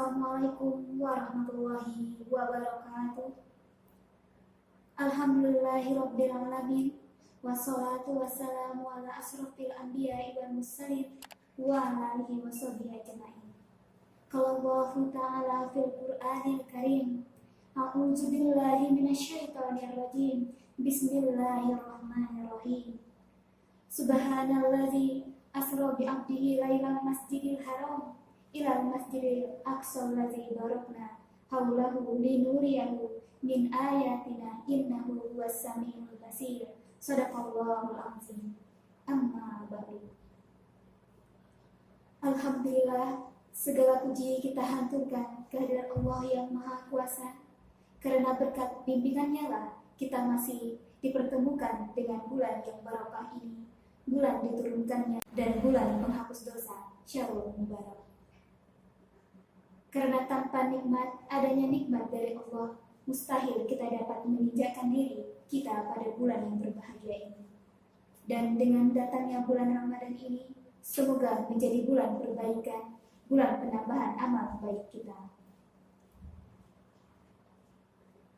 Assalamualaikum warahmatullahi wabarakatuh. Alhamdulillahirrabbilalamin. Wassalatu wassalamu ala asrofil anbiya'i wal mursalin wa ala alihi wa sahbihi ajma'in. Qala Allahu ta'ala fil Qur'anil Karim. A'udzu billahi minasyaitonir rajim. Bismillahirrahmanirrahim. Subhanalladzi asra bi 'abdihi lailal masjidil haram ilal masjidil aqsal ladzi barakna haulahu linuriyahu min ayatina innahu huwas samiul basir. Shadaqallahul azim. Amma ba'du. Alhamdulillah, segala puji kita haturkan kehadirat Allah yang Maha Kuasa. Karena berkat bimbingannya lah kita masih dipertemukan dengan bulan yang barokah ini, bulan diturunkannya dan bulan penghapus dosa, Syahrul Mubarak. Karena tanpa nikmat, adanya nikmat dari Allah, mustahil kita dapat menginjakkan diri kita pada bulan yang berbahagia ini. Dan dengan datangnya bulan Ramadan ini, semoga menjadi bulan perbaikan, bulan penambahan amal baik kita.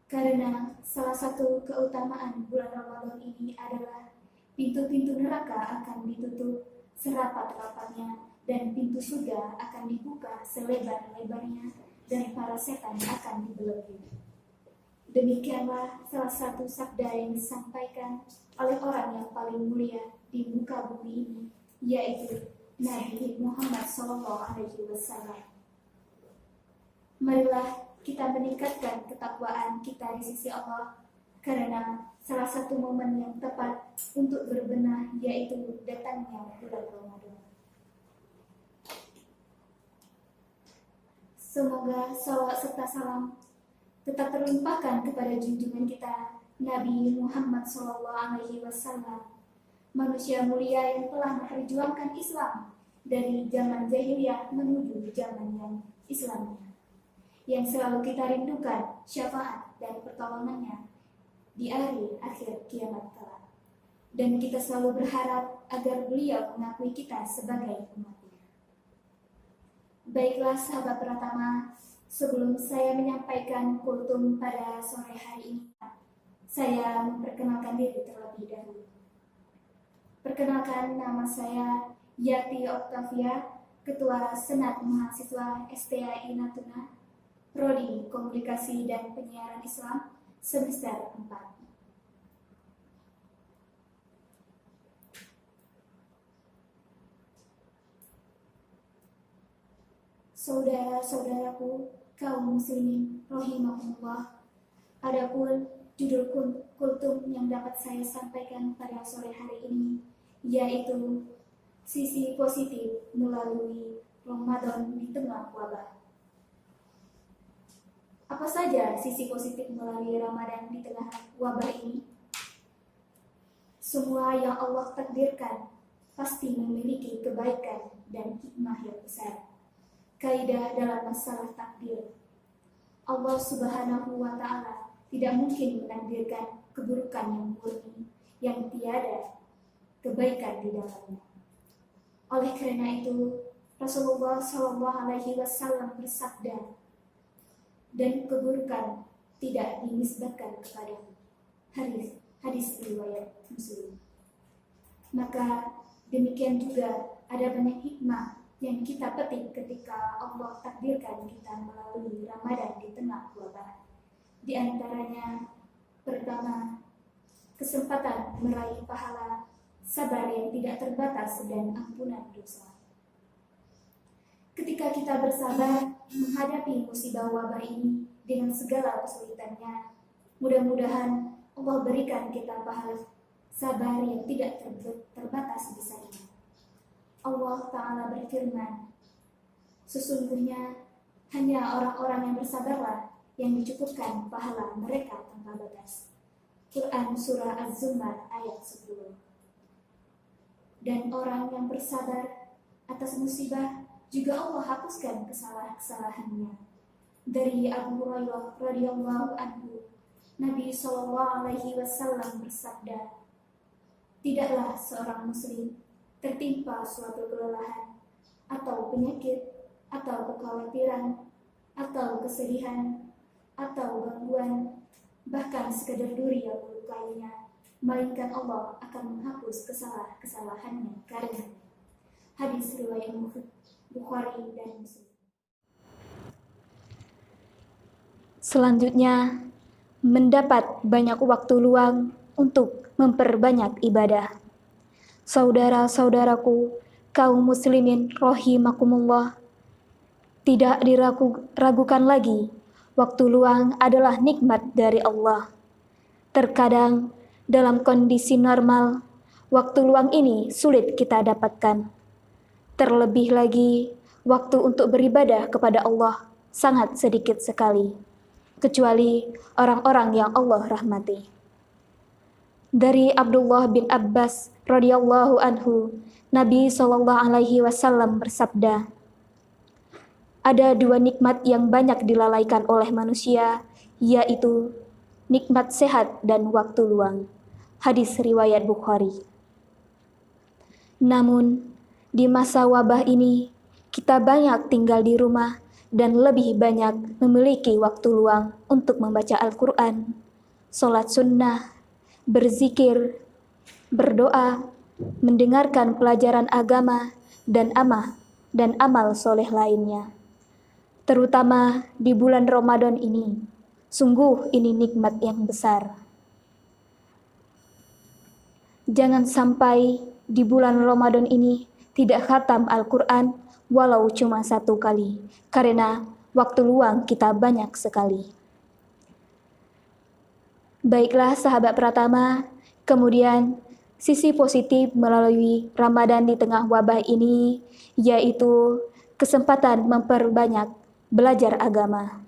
Karena salah satu keutamaan bulan Ramadan ini adalah pintu-pintu neraka akan ditutup serapat-rapatnya dan pintu surga akan dibuka selebar-lebarnya dan para setan akan dibelenggu. Demikianlah salah satu sabda yang disampaikan oleh orang yang paling mulia di muka bumi ini, yaitu Nabi Muhammad SAW. Marilah kita meningkatkan ketakwaan kita di sisi Allah, karena salah satu momen yang tepat untuk berbenah yaitu datangnya bulan Ramadan. Semoga salawat serta salam tetap terlimpahkan kepada junjungan kita Nabi Muhammad SAW, manusia mulia yang telah memperjuangkan Islam dari zaman jahiliyah menuju zaman yang Islamnya, yang selalu kita rindukan syafaat dan pertolongannya di hari akhir kiamat kelak. Dan kita selalu berharap agar beliau mengakui kita sebagai umatnya. Baiklah sahabat Pratama, sebelum saya menyampaikan kultum pada sore hari ini, saya memperkenalkan diri terlebih dahulu. Perkenalkan, nama saya Yati Oktavia, Ketua Senat Mahasiswa STAI Natuna, Prodi Komunikasi dan Penyiaran Islam, semester 4. Saudara-saudaraku kaum muslimin rahimahumullah, adapun judul kultum yang dapat saya sampaikan pada sore hari ini yaitu sisi positif melalui Ramadan di tengah wabah. Apa saja sisi positif melalui Ramadan di tengah wabah ini? Semua yang Allah takdirkan pasti memiliki kebaikan dan hikmah yang besar. Kaidah dalam masalah takdir, Allah Subhanahu wa Ta'ala tidak mungkin menakdirkan keburukan yang murni yang tiada kebaikan di dalamnya. Oleh karena itu, Rasulullah SAW bersabda, dan keburukan tidak dinisbatkan kepadamu. Hadis riwayat Muslim. Maka demikian juga ada banyak hikmah yang kita petik ketika Allah takdirkan kita melalui Ramadan di tengah wabah. Di antaranya, pertama, kesempatan meraih pahala, sabar yang tidak terbatas dan ampunan dosa. Ketika kita bersabar menghadapi musibah wabah ini dengan segala kesulitannya, mudah-mudahan Allah berikan kita pahala sabar yang tidak terbatas besarnya. Allah Ta'ala berfirman, sesungguhnya hanya orang-orang yang bersabarlah yang dicukupkan pahala mereka tanpa batas. Quran Surah Az-Zumar ayat 10. Dan orang yang bersabar atas musibah juga Allah hapuskan kesalahan-kesalahannya. Dari Abu Hurairah radhiyallahu anhu, Nabi SAW bersabda, tidaklah seorang muslim tertimpa suatu kelelahan atau penyakit atau kekhawatiran atau kesedihan, atau gangguan, bahkan sekedar duri yang melukainya, melainkan Allah akan menghapus kesalahannya karena hadis riwayat Bukhari dan Muslim. Selanjutnya, mendapat banyak waktu luang untuk memperbanyak ibadah. Saudara-saudaraku, kaum muslimin rahimakumullah, tidak diragukan lagi, waktu luang adalah nikmat dari Allah. Terkadang dalam kondisi normal, waktu luang ini sulit kita dapatkan. Terlebih lagi, waktu untuk beribadah kepada Allah sangat sedikit sekali, kecuali orang-orang yang Allah rahmati. Dari Abdullah bin Abbas radhiyallahu anhu, Nabi SAW bersabda, ada dua nikmat yang banyak dilalaikan oleh manusia, yaitu nikmat sehat dan waktu luang. Hadis riwayat Bukhari. Namun, di masa wabah ini, kita banyak tinggal di rumah dan lebih banyak memiliki waktu luang untuk membaca Al-Quran, sholat sunnah, berzikir, berdoa, mendengarkan pelajaran agama, dan amal soleh lainnya. Terutama di bulan Ramadan ini, sungguh ini nikmat yang besar. Jangan sampai di bulan Ramadan ini tidak khatam Al-Quran walau cuma 1 kali, karena waktu luang kita banyak sekali. Baiklah sahabat Pratama, kemudian sisi positif melalui Ramadan di tengah wabah ini, yaitu kesempatan memperbanyak belajar agama.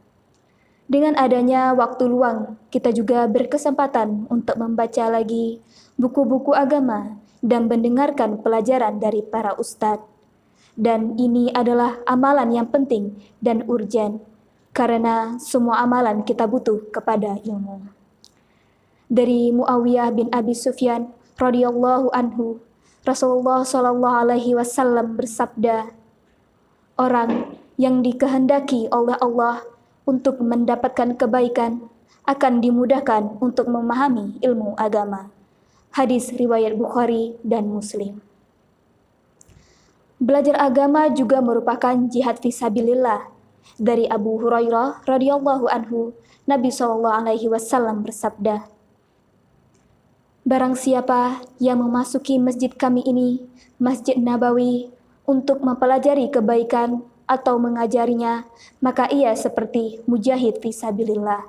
Dengan adanya waktu luang, kita juga berkesempatan untuk membaca lagi buku-buku agama dan mendengarkan pelajaran dari para ustadz. Dan ini adalah amalan yang penting dan urgen, karena semua amalan kita butuh kepada ilmu. Dari Muawiyah bin Abi Sufyan radhiyallahu anhu, Rasulullah SAW bersabda, orang yang dikehendaki oleh Allah untuk mendapatkan kebaikan akan dimudahkan untuk memahami ilmu agama. Hadis riwayat Bukhari dan Muslim. Belajar agama juga merupakan jihad fisabilillah. Dari Abu Hurairah radhiyallahu anhu, Nabi SAW bersabda, barang siapa yang memasuki masjid kami ini, Masjid Nabawi, untuk mempelajari kebaikan atau mengajarinya, maka ia seperti mujahid fisabilillah.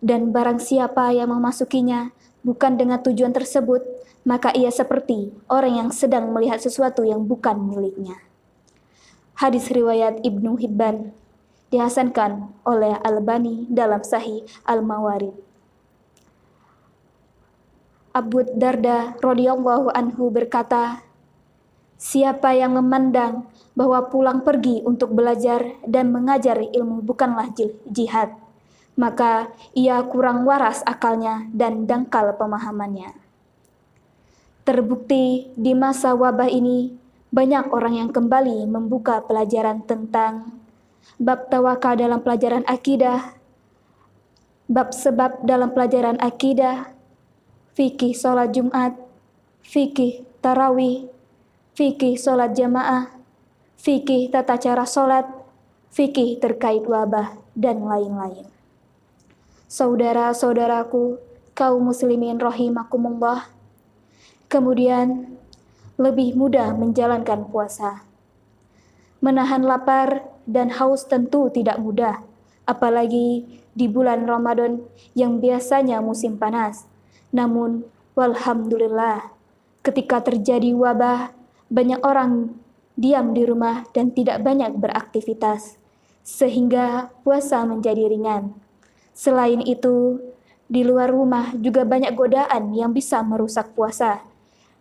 Dan barang siapa yang memasukinya bukan dengan tujuan tersebut, maka ia seperti orang yang sedang melihat sesuatu yang bukan miliknya. Hadis riwayat Ibnu Hibban, dihasankan oleh Al-Albani dalam Sahih Al-Mawarid. Abu Darda radhiyallahu anhu berkata, siapa yang memandang bahwa pulang pergi untuk belajar dan mengajar ilmu bukanlah jihad, maka ia kurang waras akalnya dan dangkal pemahamannya. Terbukti di masa wabah ini, banyak orang yang kembali membuka pelajaran tentang bab tawakal dalam pelajaran akidah, bab sebab dalam pelajaran akidah, fikih sholat Jumat, fikih tarawih, fikih sholat jamaah, fikih tata cara sholat, fikih terkait wabah, dan lain-lain. Saudara-saudaraku, kaum muslimin rahimakumullah, kemudian lebih mudah menjalankan puasa. Menahan lapar dan haus tentu tidak mudah, apalagi di bulan Ramadan yang biasanya musim panas. Namun, walhamdulillah, ketika terjadi wabah, banyak orang diam di rumah dan tidak banyak beraktivitas, sehingga puasa menjadi ringan. Selain itu, di luar rumah juga banyak godaan yang bisa merusak puasa.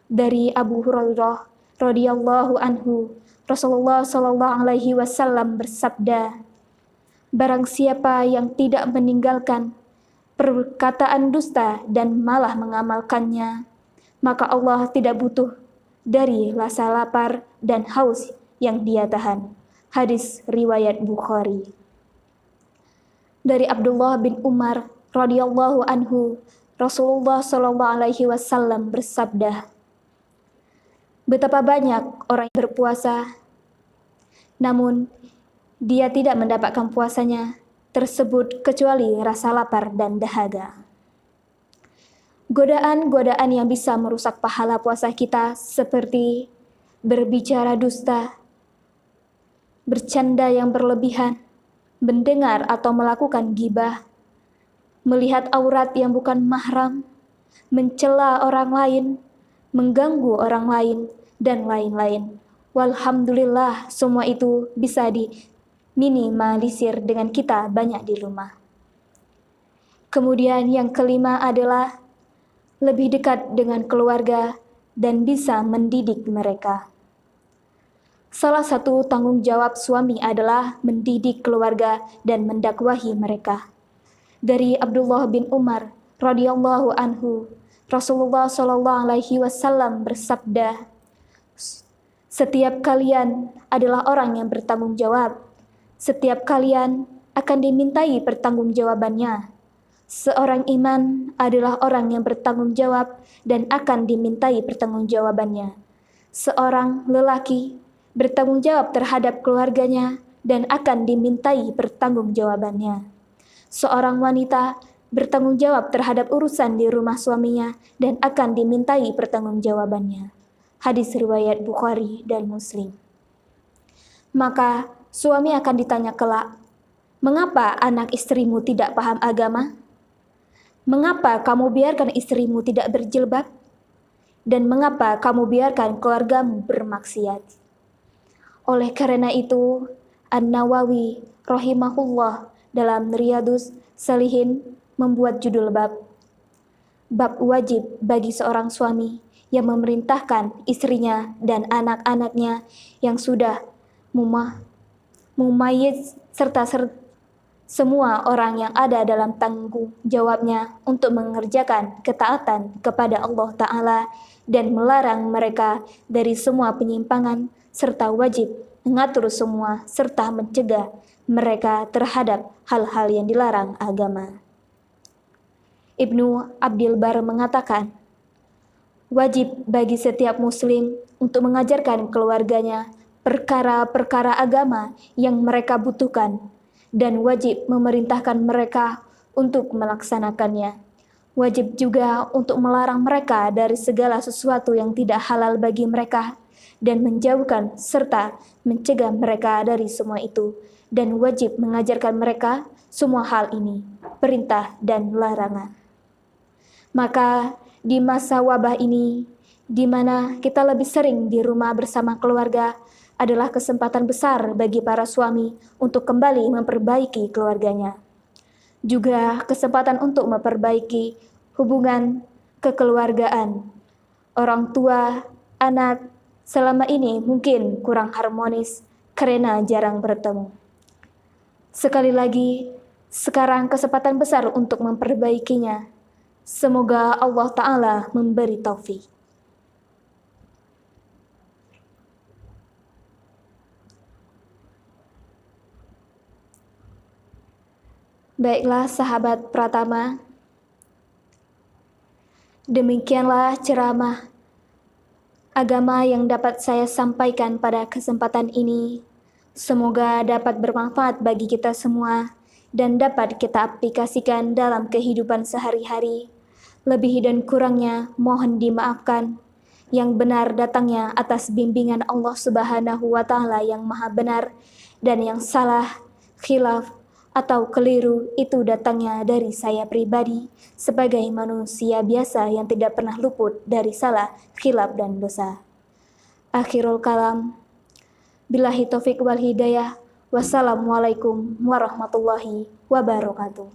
Dari Abu Hurairah radhiyallahu anhu, Rasulullah SAW bersabda, barang siapa yang tidak meninggalkan perkataan dusta dan malah mengamalkannya, maka Allah tidak butuh dari rasa lapar dan haus yang dia tahan. Hadis riwayat Bukhari. Dari Abdullah bin Umar radhiyallahu anhu, Rasulullah shallallahu alaihi wasallam bersabda, betapa banyak orang yang berpuasa, namun dia tidak mendapatkan puasanya tersebut kecuali rasa lapar dan dahaga. Godaan-godaan yang bisa merusak pahala puasa kita seperti berbicara dusta, bercanda yang berlebihan, mendengar atau melakukan ghibah, melihat aurat yang bukan mahram, mencela orang lain, mengganggu orang lain, dan lain-lain. Walhamdulillah, semua itu bisa diminimalisir dengan kita banyak di rumah. Kemudian yang kelima adalah lebih dekat dengan keluarga dan bisa mendidik mereka. Salah satu tanggung jawab suami adalah mendidik keluarga dan mendakwahi mereka. Dari Abdullah bin Umar radhiyallahu anhu, Rasulullah shallallahu alaihi wasallam bersabda, setiap kalian adalah orang yang bertanggung jawab. Setiap kalian akan dimintai pertanggungjawabannya. Seorang iman adalah orang yang bertanggung jawab dan akan dimintai pertanggungjawabannya. Seorang lelaki bertanggung jawab terhadap keluarganya dan akan dimintai pertanggungjawabannya. Seorang wanita bertanggung jawab terhadap urusan di rumah suaminya dan akan dimintai pertanggungjawabannya. Hadis riwayat Bukhari dan Muslim. Maka suami akan ditanya kelak, mengapa anak istrimu tidak paham agama? Mengapa kamu biarkan istrimu tidak berjilbab? Dan mengapa kamu biarkan keluargamu bermaksiat? Oleh karena itu, An-Nawawi rahimahullah dalam Riyadhus Shalihin membuat judul bab wajib bagi seorang suami yang memerintahkan istrinya dan anak-anaknya yang sudah mumayyiz serta semua orang yang ada dalam tanggung jawabnya untuk mengerjakan ketaatan kepada Allah Ta'ala dan melarang mereka dari semua penyimpangan serta wajib mengatur semua serta mencegah mereka terhadap hal-hal yang dilarang agama. Ibnu Abdil Bar mengatakan, wajib bagi setiap muslim untuk mengajarkan keluarganya perkara-perkara agama yang mereka butuhkan dan wajib memerintahkan mereka untuk melaksanakannya. Wajib juga untuk melarang mereka dari segala sesuatu yang tidak halal bagi mereka dan menjauhkan serta mencegah mereka dari semua itu, dan wajib mengajarkan mereka semua hal ini, perintah dan larangan. Maka di masa wabah ini, di mana kita lebih sering di rumah bersama keluarga, adalah kesempatan besar bagi para suami untuk kembali memperbaiki keluarganya. Juga kesempatan untuk memperbaiki hubungan kekeluargaan. Orang tua, anak, selama ini mungkin kurang harmonis karena jarang bertemu. Sekali lagi, sekarang kesempatan besar untuk memperbaikinya. Semoga Allah Ta'ala memberi taufik. Baiklah sahabat Pratama, demikianlah ceramah agama yang dapat saya sampaikan pada kesempatan ini. Semoga dapat bermanfaat bagi kita semua dan dapat kita aplikasikan dalam kehidupan sehari-hari. Lebih dan kurangnya mohon dimaafkan. Yang benar datangnya atas bimbingan Allah Subhanahu wa Ta'ala yang Maha Benar, dan yang salah, khilaf, atau keliru itu datangnya dari saya pribadi sebagai manusia biasa yang tidak pernah luput dari salah, khilaf, dan dosa. Akhirul kalam, billahi taufiq wal hidayah. Wassalamualaikum warahmatullahi wabarakatuh.